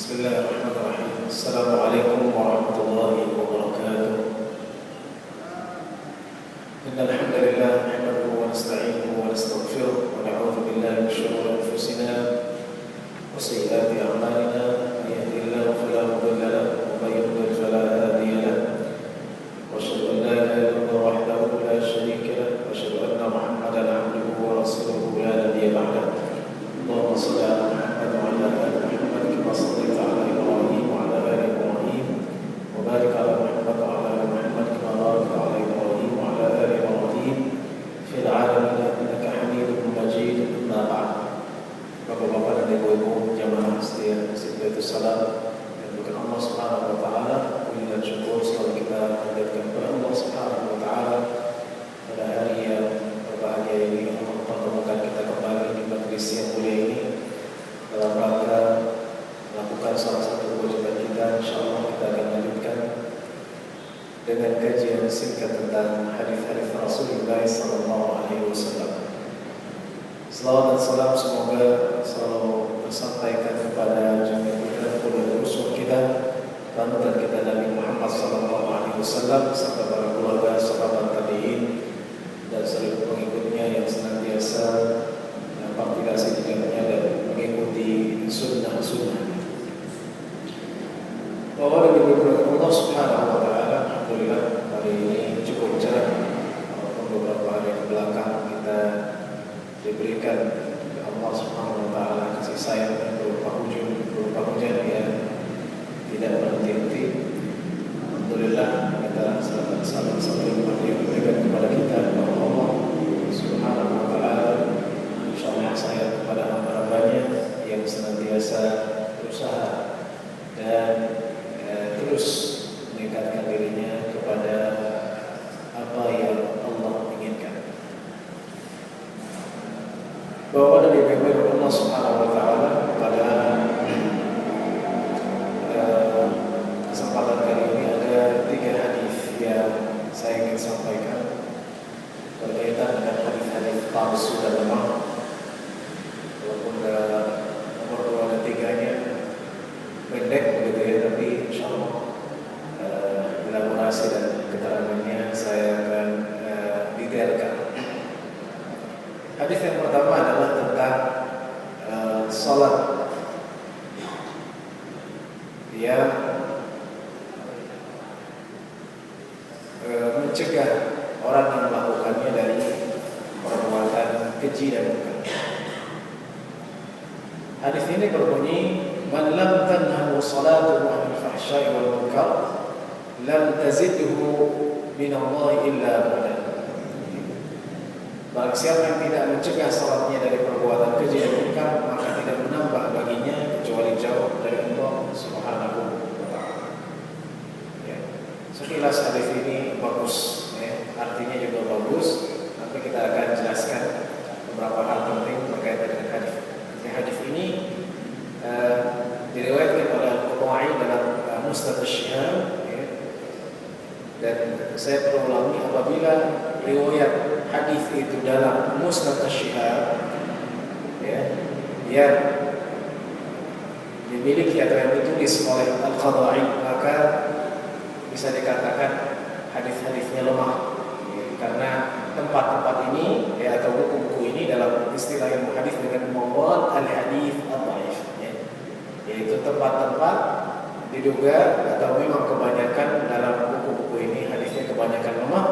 Bismillahirrahmanirrahim. Assalamualaikum warahmatullahi wabarakatuh. Innal hamdalillah nahmaduhu wa nasta'inuhu wa nastaghfiruh wa na'udzu billahi min shururi anfusina wa sayyiati a'malina. May yahdihillahu fala mudilla lahu wa may yudlil fala hadiya lahu. Wa asyhadu an la ilaha illallah wahdahu la syarika lahu wa asyhadu anna Muhammadan 'abduhu wa rasuluhu la nabiyya ba'dahu. Allahumma shalli 'ala Muhammad wa 'ala ali Muhammad kama shallaita 'ala Ibrahim wa 'ala ali Ibrahim wa barik 'ala Muhammad wa 'ala ali Muhammad kama barakta 'ala Ibrahim wa 'ala ali Ibrahim fil 'alamin innaka Hamidum Majid. Amma ba'd. Bapak-bapak dan ibu-ibu jamaah sekalian, Baitul Salam yang bukan Allah Subhanahu wa taala, puji dan syukur selalu kita panjatkan kepada Allah Subhanahu wa taala pada hari yang berbahagia ini. Allah mempertemukan kita kembali di majelis yang mulia ini dalam rangka melakukan salah satu kewajiban kita. Insyaallah kita akan lanjutkan dengan kajian singkat tentang hadis-hadis Rasulullah sallallahu alaihi wasallam. Selawat dan salam semoga selalu tersampaikan kepada junjungan kita, qudwah rasul kita, panutan kita Nabi Muhammad sallallahu alaihi wasallam serta para keluarga, sahabat tabi'in dan seluruh pengikutnya yang senantiasa praktikasi jejaknya dan mengikuti sunnah-sunnahnya. Bahwa dari Allah Subhanahu wa taala, alhamdulillah hari ini cukup cerah, walaupun beberapa hari ke belakang kita diberikan Allah Subhanahu wa taala kasih sayangnya berupa hujan yang tidak berhenti. Alhamdulillah kita saling memberikan kepada kita bahwa Allah Subhanahu wa taala insyaallah sayang kepada hamba-hambanya yang senantiasa berusaha dan terus meningkatkan dirinya kepada apa yang Allah inginkan. Bahwa dari firman Allah Subhanahu wa taala pada kesempatan kali ini ada 3 hadis yang saya ingin sampaikan berkaitan dengan hadis-hadis palsu dan lemah. Walaupun nomor 2 dan 3-nya pendek begitu ya, tapi insyaallah elaborasi dan keterangannya saya akan detailkan. Hadis yang pertama adalah tentang salat yang mencegah orang yang melakukannya dari perbuatan keji dan mungkar. Hadis ini berbunyi, "Man lam tanhahu salatuhu 'anil fahsya'i wal munkar, lam tazidhu min Allah illa bu'dan." Barang siapa yang tidak mencegah salatnya dari perbuatan keji dan mungkar, maka tidak menambah baginya kecuali jauh dari Allah Subhanahu wa taala. Ya. Sekilas hadis ini bagus, ya. Artinya juga bagus, tapi kita akan jelaskan beberapa hal penting berkaitan dengan hadis. Hadis ini diriwayatkan oleh Al-Qurtubi dalam Musnad Asy-Syihab, ya. Dan saya perlu ulangi, apabila riwayat hadis itu dalam Musnad Asy-Syihab, ya, yang dimiliki atau yang ditulis oleh Al-Qadha'i, maka bisa dikatakan hadis-hadisnya lemah, ya, karena tempat-tempat ini, ya, atau buku-buku ini dalam istilah ilmu hadis dengan mawad al-hadis ad-dhaif, ya, yaitu tempat-tempat diduga atau memang kebanyakan dalam buku-buku ini hadisnya kebanyakan lemah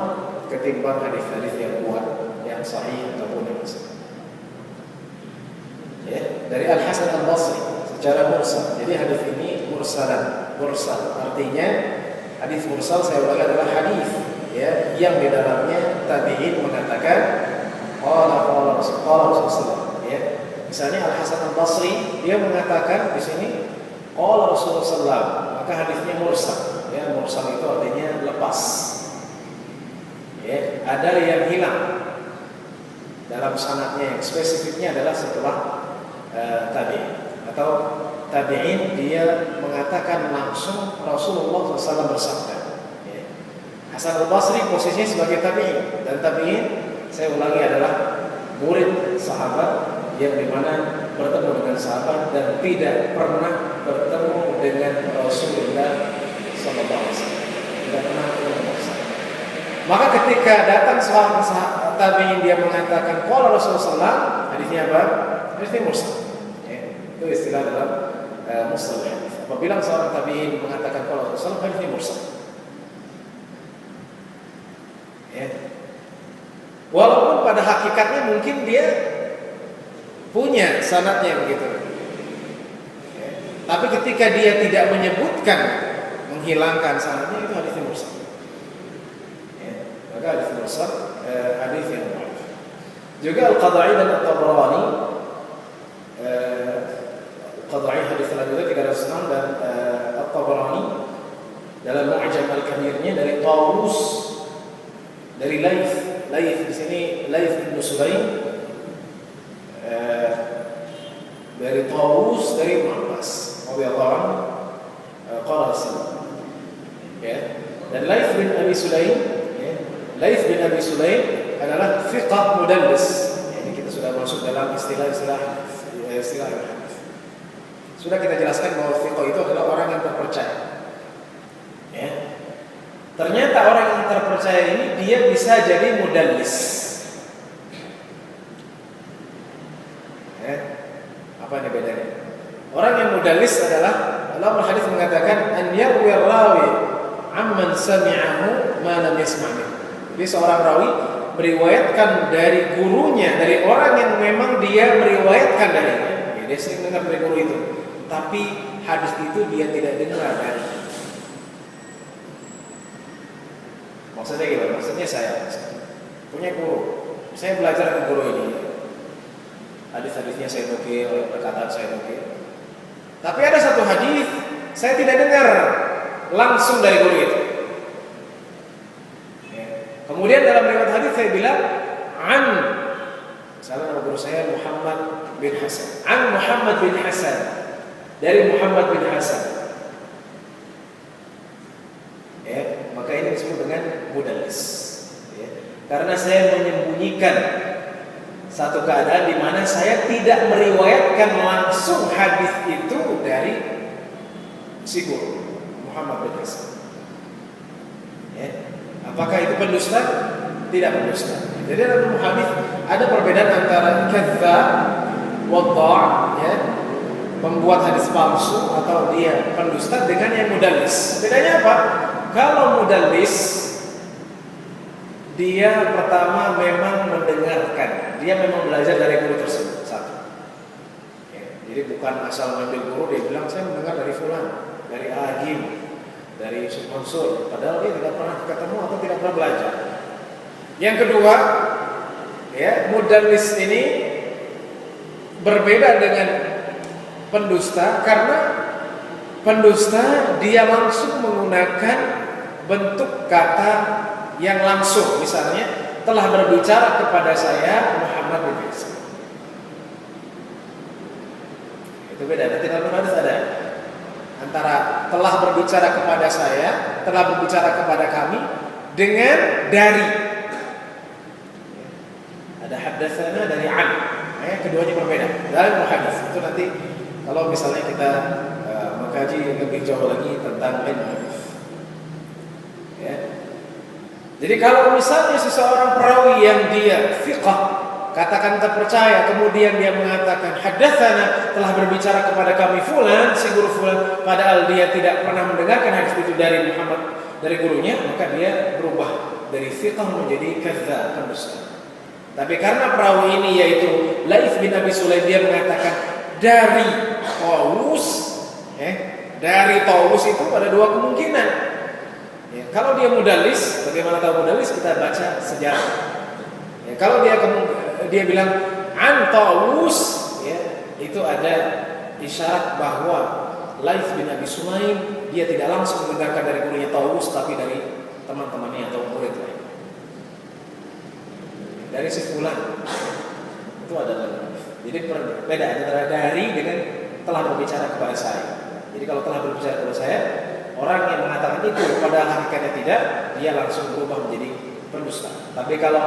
ketimbang hadis-hadis yang kuat, yang sahih ataupun yang sahih. Ya, dari Al-Hasan Al-Basri secara mursal. Jadi hadis ini mursal artinya hadis mursal, saya ulangi, adalah hadis, ya, yang di dalamnya tabi'in mengatakan qala Rasulullah, ya. Misalnya Al-Hasan Al-Basri dia mengatakan di sini qala Rasulullah sallallahu, maka hadisnya mursal, ya. Mursal itu artinya lepas. Ya, ada yang hilang dalam sanadnya, yang spesifiknya adalah setelah tabi'in atau tabi'in dia mengatakan langsung Rasulullah SAW bersabda. Ya. Hasan Al-Basri posisinya sebagai tabi'in, dan tabi'in, saya ulangi, adalah murid sahabat yang dimana bertemu dengan sahabat dan tidak pernah bertemu dengan Rasulullah sallallahu alaihi wasallam. Tidak pernah bertemu dengan sahabat. Maka ketika datang seorang tabi'in dia mengatakan qala Rasulullah sallallahu alaihi wasallam, hadisnya apa? Hadisnya mursal. Ya, itu istilah dalam mustalah hadis. Apabila seorang tabi'in mengatakan qala Rasulullah sallallahu alaihi wasallam, hadisnya mursal. Ya. Walaupun pada hakikatnya mungkin dia punya sanadnya begitu. Ya. Tapi ketika dia tidak menyebutkan, menghilangkan sanadnya, itu hadis mursal. Ya. Maka hadis mursal hadis yang dhaif. Juga Al-Qadha'i dan At-Tabarani, Al-Qadha'i hadis selanjutnya 306 dan At-Tabarani dalam Mu'jam Al-Kabirnya dari Tawus, dari Laith di sini Laith bin Sulaim, dari Tawus dari Mu'abbas radhiyallahu anhu qala sallallahu, ya. Dan Laith bin Abi Sulaim, ya. Laith bin Abi Sulaim adalah thiqah mudallis. Ini kita sudah masuk dalam istilah-istilah hadis. Sudah kita jelaskan bahwa thiqah itu adalah orang yang terpercaya. Ya. Ternyata orang yang terpercaya ini dia bisa jadi mudallis. Ya. Apa ini bedanya? Orang yang mudallis adalah ulama hadis mengatakan an yarwi rawi amman sami'ahu ma lam yasma'hu. Jadi seorang rawi meriwayatkan dari gurunya, dari orang yang memang dia meriwayatkan darinya. Ya, dia sering dengar dari guru itu, tapi hadis itu dia tidak dengar dari. Maksudnya gimana? Maksudnya saya punya guru, saya belajar ke guru ini, hadis-hadisnya saya nukil, perkataan saya nukil. Tapi ada satu hadis saya tidak dengar langsung dari guru itu. Ya. Kemudian dalam riwayat hadis saya bilang misalnya nama guru saya Muhammad bin Hasan, Muhammad bin Hasan, dari Muhammad bin Hasan. Ya, maka ini disebut dengan mudallis. Ya. Karena saya menyembunyikan satu keadaan di mana saya tidak meriwayatkan langsung hadis itu dari si guru Muhammad bin Hasan. Ya. Apakah itu pendusta? Tidak pendusta. Jadi dalam hadis ada perbedaan antara kadzdzab, wadha', ya, pembuat hadis palsu atau dia pendusta, dengan yang mudallis. Bedanya apa? Kalau mudallis, dia pertama memang mendengarkan, dia memang belajar dari guru tersebut. Satu. Ya, jadi bukan asal mengambil guru dia bilang saya mendengar dari fulan, dari Agim, dari Yusuf Mansur, padahal dia tidak pernah ketemu atau tidak pernah belajar. Yang kedua, ya, mudallis ini berbeda dengan pendusta karena pendusta dia langsung menggunakan bentuk kata yang langsung, misalnya telah berbicara kepada saya Muhammad bin Hasan. Itu beda. Nanti dalam hadis ada antara telah berbicara kepada saya, telah berbicara kepada kami, dengan dari. Ada haddatsana dari an. Keduanya berbeda. Dalam hadis itu nanti kalau misalnya kita mengkaji lebih jauh lagi tentang ilmu hadis. Ya. Jadi kalau misalnya seseorang perawi yang dia thiqah, katakan terpercaya, kemudian dia mengatakan haddatsana, telah berbicara kepada kami fulan, si guru fulan, padahal dia tidak pernah mendengarkan hadis itu dari Muhammad, dari gurunya, maka dia berubah dari thiqah menjadi kadzdzab, pendusta. Tapi karena perawi ini yaitu Laith bin Abi Sulaim, dia mengatakan dari Tawus, dari Tawus itu ada dua kemungkinan. Ya, kalau dia mudallis, bagaimana tahu mudallis? Kita baca sejarah. Ya, kalau dia bilang an Tawus, ya, itu ada isyarat bahwa Laith bin Abi Sulaim dia tidak langsung mendengarkan dari gurunya Tawus, tapi dari teman-temannya atau murid lain. Dari si fulan itu adalah. Jadi berbeda antara dari dengan telah berbicara kepada saya. Jadi kalau telah berbicara kepada saya, orang yang mengatakan itu padahal hakikatnya tidak, dia langsung berubah menjadi pendusta. Tapi kalau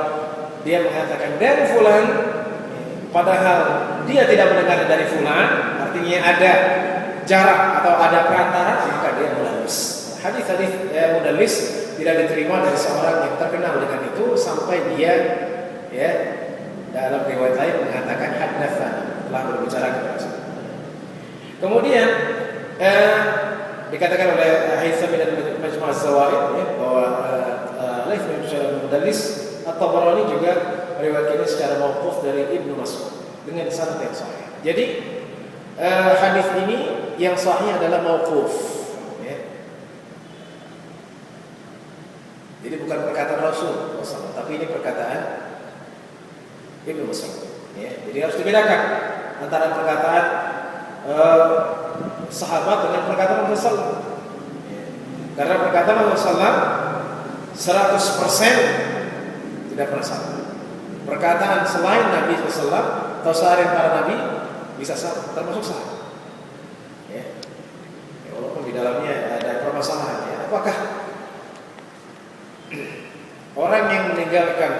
dia mengatakan dari fulan, padahal dia tidak mendengar dari fulan, artinya ada jarak atau ada perantara, maka dia mudallis. Hadis-hadis mudallis tidak diterima dari seorang yang terkenal dengan itu sampai dia dalam riwayat lain mengatakan haddatsana, telah berbicara kepada saya. Kemudian dikatakan oleh Haythami dan Majmu' Az-Zawaid bahwa Laits bin Mudallis At-Tabarani juga meriwayatkannya secara mauquf dari Ibnu Mas'ud dengan sanad yang sahih. Jadi hadis ini yang sahih adalah mauquf, ya. Jadi bukan perkataan Rasul SAW, tapi ini perkataan Ibnu Mas'ud, ya. Jadi harus dibedakan antara perkataan sahabat dengan perkataan Rasulullah. Karena perkataan Rasulullah 100% tidak pernah salah. Perkataan selain Nabi SAW atau selain para Nabi bisa salah, termasuk salah. Ya, walaupun di dalamnya ada permasalahan. Ya. Apakah orang yang meninggalkan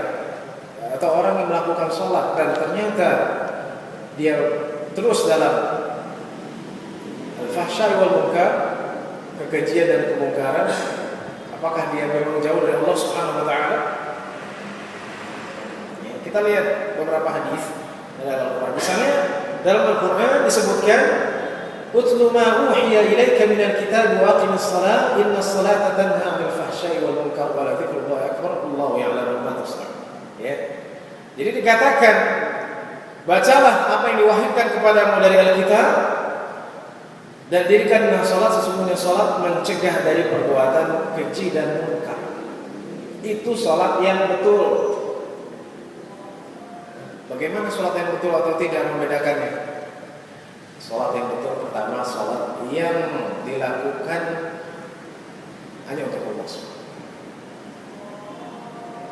atau orang yang melakukan sholat dan ternyata dia terus dalam al-fahsya wal munkar, kekejian dan kemungkaran, apakah dia memang jauh dari Allah Subhanahu wa taala? Ya, kita lihat beberapa hadis dalam Al-Qur'an. Misalnya dalam Al-Qur'an disebutkan utlu ma uhiya ilaika minal kitab wa aqimis shalah innas salata tanha 'anil fahsya'i wal munkar wa la dzikrullahi akbar wallahu ya'lamu ma tasna'un. Ya. Jadi dikatakan bacalah apa yang diwahyukan kepadamu dari Alkitab dan dirikanlah salat, sesungguhnya salat mencegah dari perbuatan keji dan munkar. Itu salat yang betul. Bagaimana salat yang betul atau tidak membedakannya? Salat yang betul pertama salat yang dilakukan hanya untuk Allah.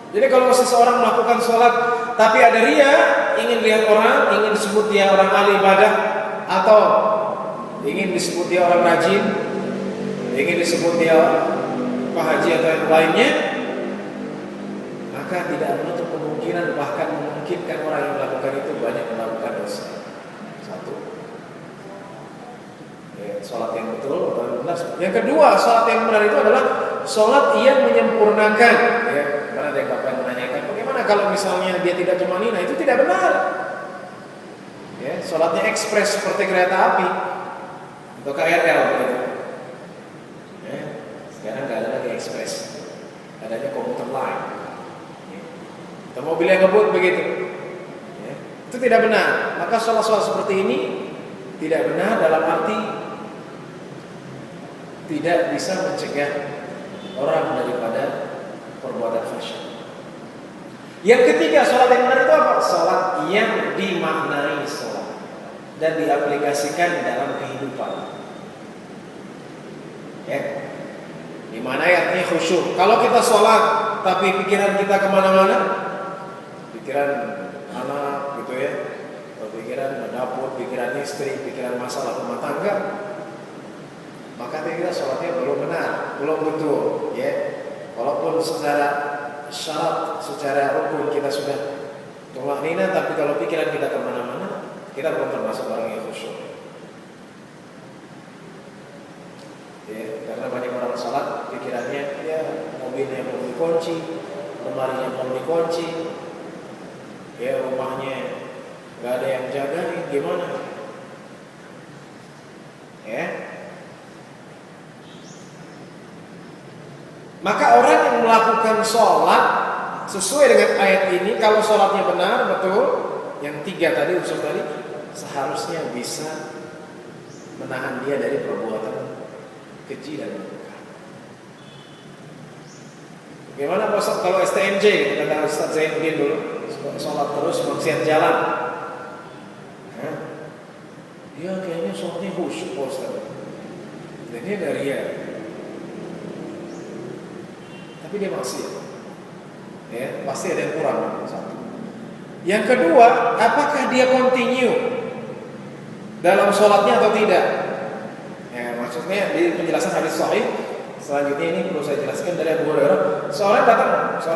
Jadi kalau seseorang melakukan salat tapi ada riya, ingin lihat orang, ingin disebut dia orang ahli ibadah atau ingin disebut dia orang rajin, ingin disebut dia Pak Haji atau yang lainnya, maka tidak menutup kemungkinan, bahkan memungkinkan orang yang melakukan itu banyak melakukan dosa. Satu, sholat yang betul atau yang benar. Yang kedua, sholat yang benar itu adalah sholat yang menyempurnakan. Ya, karena ada yang bapak menanyakan, bagaimana kalau misalnya dia tidak tumanina, itu tidak benar. Ya, sholatnya ekspres seperti kereta api atau KRL gitu. Ya, sekarang nggak ada lagi ekspres, adanya komuter lain. Ya. Atau mobil yang ngebut begitu. Ya. Itu tidak benar. Maka sholat-sholat seperti ini tidak benar dalam arti tidak bisa mencegah orang daripada perbuatan fahsyat. Yang ketiga, sholat yang benar itu apa? Sholat yang dimaknai sholat dan diaplikasikan dalam kehidupan. Ya, dimana artinya khusyuk. Kalau kita sholat tapi pikiran kita kemana-mana, pikiran anak gitu ya, atau pikiran dapur, pikiran istri, pikiran masalah rumah tangga, maka kita sholatnya belum benar, belum betul. Ya, walaupun secara syarat, secara rukun kita sudah tumanina, tapi kalau pikiran kita kemana-mana, kita belum termasuk orang yang khusyuk. Ya, karena banyak orang salat pikirannya ya mobilnya belum dikunci, lemarinya belum dikunci, ya rumahnya nggak ada yang jaga, gimana? Ya. Maka orang yang melakukan sholat sesuai dengan ayat ini, kalau sholatnya benar, betul, yang tiga tadi, unsur tadi, seharusnya bisa menahan dia dari perbuatan keji dan munkar. Bagaimana Ustaz kalau STMJ, kata Ustaz Zainuddin dulu, sholat terus maksiat jalan. Dia kayaknya sholatnya khusyuk Ustaz. Dan dia nggak riya. Tapi dia maksiat. Ya, pasti ada yang kurang. Satu. Yang kedua, apakah dia continue dalam sholatnya atau tidak? Ya, maksudnya di penjelasan hadis sahih selanjutnya ini perlu saya jelaskan dari Abu Hurairah. Seorang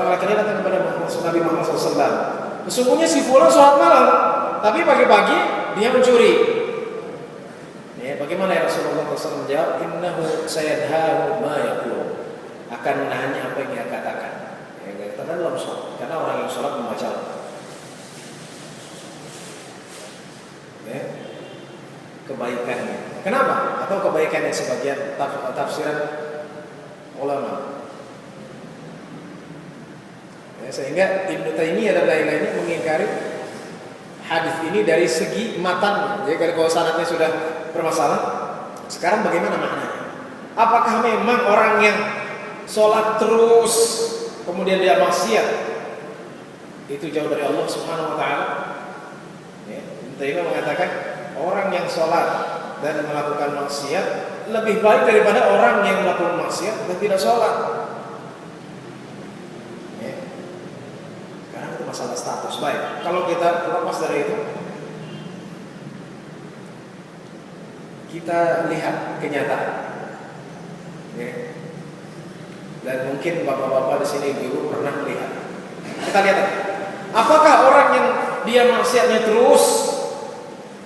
laki-laki datang kepada Nabi Muhammad SAW. Sesungguhnya si fulan sholat malam, tapi pagi-pagi dia mencuri. Ya, bagaimana ya Rasulullah SAW menjawab? Innahu sayadhahu ma yaqulu. Akan menahannya apa yang dia katakan. Ya, dia katakan dalam sholat. Karena orang yang sholat membaca. Ya, kebaikannya. Kenapa? Atau kebaikannya sebagian tafsiran ulama. Ya, sehingga Ibnu Taimiyah dan lain-lainnya mengingkari hadis ini dari segi matan. Jadi kalau sanadnya sudah bermasalah, sekarang bagaimana maknanya? Apakah memang orang yang sholat terus kemudian dia maksiat itu jauh dari Allah Subhanahu wa taala? Ya, Ibnu Taimiyah mengatakan orang yang sholat dan melakukan maksiat lebih baik daripada orang yang melakukan maksiat dan tidak sholat. Ya. Sekarang itu masalah status. Baik, kalau kita lepas dari itu, kita lihat kenyataan. Ya. Dan mungkin bapak-bapak di sini ibu pernah melihat. Kita lihat, apakah orang yang dia maksiatnya terus,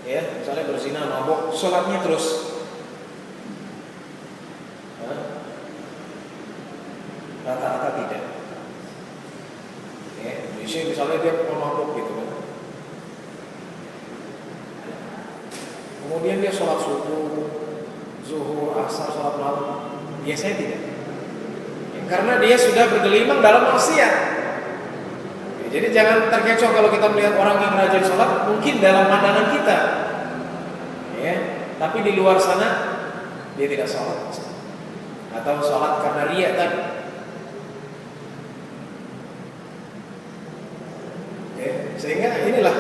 ya, misalnya berzina, mabuk, sholatnya terus? Rata-rata tidak. Ya, misalnya dia mabuk gitu kan. Kemudian dia sholat subuh, zuhur, asar, sholat malam, biasanya tidak. Ya, karena dia sudah bergelimang dalam maksiat. Ya, jadi jangan terkecoh kalau kita melihat orang yang rajin sholat, mungkin dalam pandangan kita. Ya, tapi di luar sana dia tidak sholat. Atau sholat karena riya tadi. Ya, sehingga inilah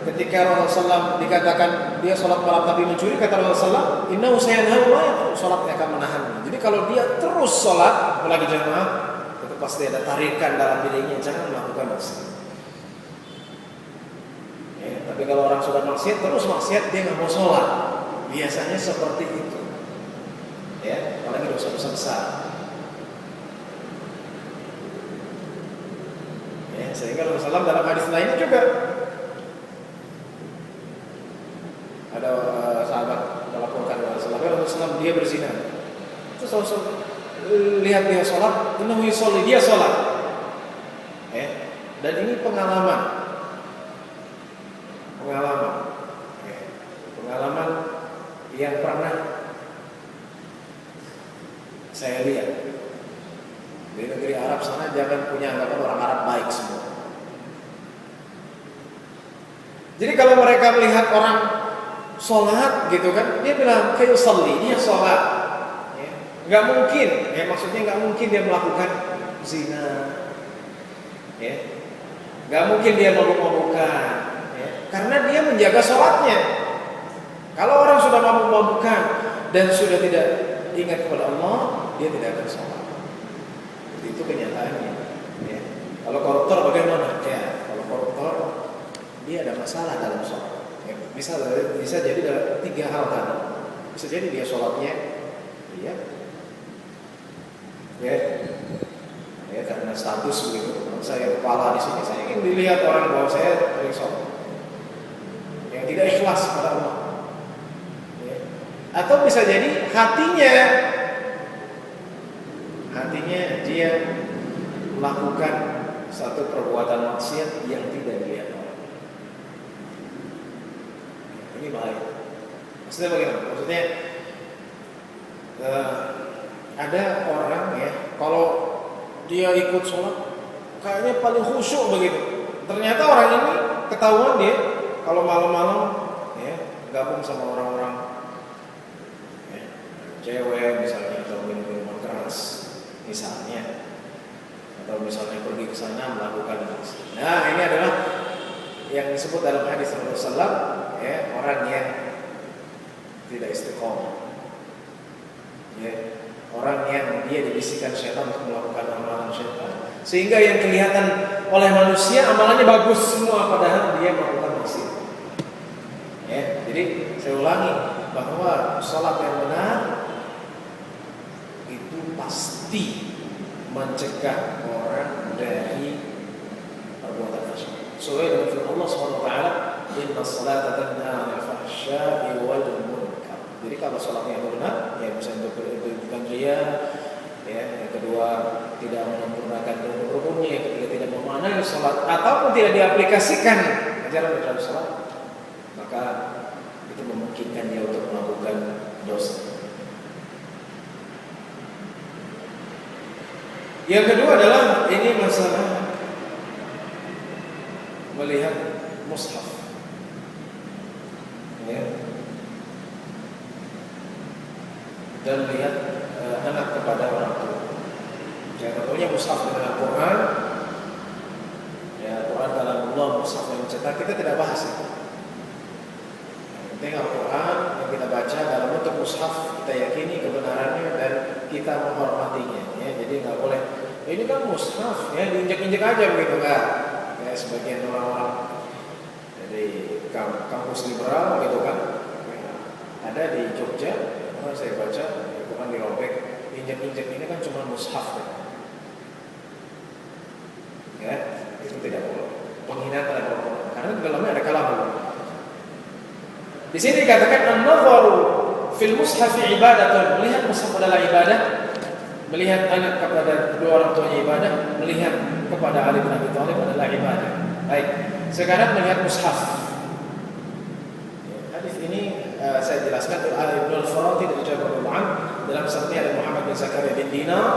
ketika Rasulullah SAW dikatakan dia sholat malam tapi mencuri, kata Rasulullah, innahu sayanhahu ma yaqul, sholatnya akan menahan. Jadi kalau dia terus sholat, apalagi jamaah, itu pasti ada tarikan dalam dirinya, jangan melakukan maksiat. Ya, tapi kalau orang sudah maksiat terus maksiat, dia nggak mau sholat, biasanya seperti itu. Ya, apalagi dosa-dosa besar. Ya, sehingga Rasulullah SAW dalam hadis lainnya juga ada sahabat melaporkan Rasulullah SAW dia berzina. Terus Rasul lihat dia sholat, innahu yusolli, dia sholat. Dan ini pengalaman, pengalaman yang pernah saya lihat di negeri Arab sana. Jangan punya anggapan orang Arab baik semua. Jadi kalau mereka melihat orang sholat gitu kan, dia bilang kayak usalli, dia sholat. Ya. Gak mungkin, ya maksudnya gak mungkin dia melakukan zina. Ya. Gak mungkin dia mabuk-mabukan. Ya. Karena dia menjaga sholatnya. Kalau orang sudah mabuk-mabukan dan sudah tidak ingat kepada Allah, dia tidak akan sholat. Itu kenyataannya. Ya. Kalau koruptor bagaimana? Ya, kalau koruptor dia ada masalah dalam sholat. Ya, bisa jadi dalam 3 hal tadi. Bisa jadi dia sholatnya, ya karena status begitu. Saya kepala di sini, saya ingin dilihat orang bahwa saya sering sholat. Yang tidak ikhlas pada Allah. Ya. Atau bisa jadi hatinya dia melakukan satu perbuatan maksiat yang tidak dilihat orang. Ini bahaya. Maksudnya bagaimana? Maksudnya ada orang ya, kalau dia ikut sholat kayaknya paling khusyuk begitu. Ternyata orang ini ketahuan dia kalau malam-malam ya gabung sama orang-orang ya, cewek misalnya, atau minum-minuman keras misalnya, atau misalnya pergi ke sana melakukan maksiat. Nah, ini adalah yang disebut dalam hadis Rasulullah SAW, ya, orang yang tidak istiqomah. Ya, orang yang dia dibisikkan syaitan untuk melakukan amalan syaitan, sehingga yang kelihatan oleh manusia amalannya bagus semua, padahal dia melakukan maksiat. Ya, jadi saya ulangi bahwa sholat yang benar itu pasti mencegah orang dari perbuatan maksiat. Sesuai dengan firman Allah SWT, inna salata tanha 'anil fahsya'i wal munkar. Jadi kalau sholatnya benar, ya misalnya bukan ria, ya, yang kedua tidak menyempurnakan rukun-rukunnya, yang ketiga tidak memaknai sholat ataupun tidak diaplikasikan ajaran dalam sholat, maka itu memungkinkan dia untuk melakukan dosa. Yang kedua adalah ini masalah melihat mushaf, ya, dan melihat anak kepada orang tua. Ya, tentunya mushaf dengan Al-Quran, ya, Al-Quran kalamullah, mushaf yang cetak kita tidak bahas itu. Yang penting Al-Quran yang kita baca dalam bentuk mushaf, kita yakini kebenarannya dan kita menghormatinya. Ya, jadi nggak boleh ini kan mushaf, ya, diinjak-injak aja begitu kan? Ya, sebagian orang-orang dari kampus liberal gitu kan, ya, ada di Jogja, saya baca, bukan dirobek, injak-injak ini kan cuma mushaf, ya, itu tidak boleh. Penghinaan terhadap Al-Quran, karena di dalamnya ada kalamullah. Di sini dikatakan an-nadharu fil mushafi ibadatun, melihat mushaf adalah ibadah. Melihat anak kepada kedua orang tuanya ibadah, melihat kepada Ali bin Abi Thalib adalah ibadah. Baik, sekarang melihat mushaf. Hadis ini saya jelaskan oleh Ali bin Al-Farati dari Jabir bin Mu'adz dalam sanadnya ada Muhammad bin Zakaria bin Dinar.